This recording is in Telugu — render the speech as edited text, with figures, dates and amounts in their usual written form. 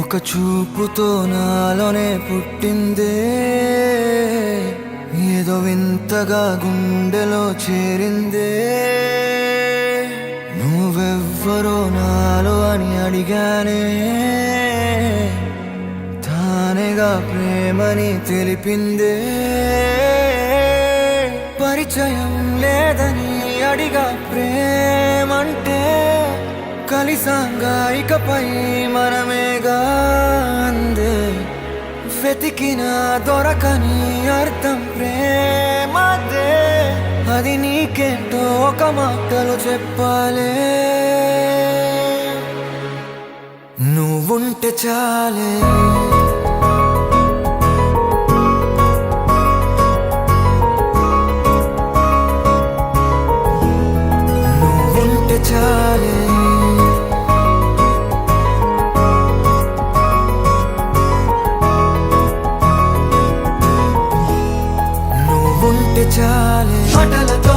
ఒక చూపుతో నాలోనే పుట్టిందే, ఏదో వింతగా గుండెలో చేరిందే. నువ్వెవ్వరో నాలో అని అడిగానే, తానేగా ప్రేమని తెలిపిందే. పరిచయం లేదని అడిగా ప్రేమంటే, కలిసాంగా ఇకపై మనమేగా అందే. వెతికినా దొరకని అర్థం ప్రేమదే, అది నీకేంటో ఒక మాటలో చెప్పాలే. నువ్వుంటే చాలే, నువ్వుంటే చాలే, నువ్వుంటే చాలే. మాటలతో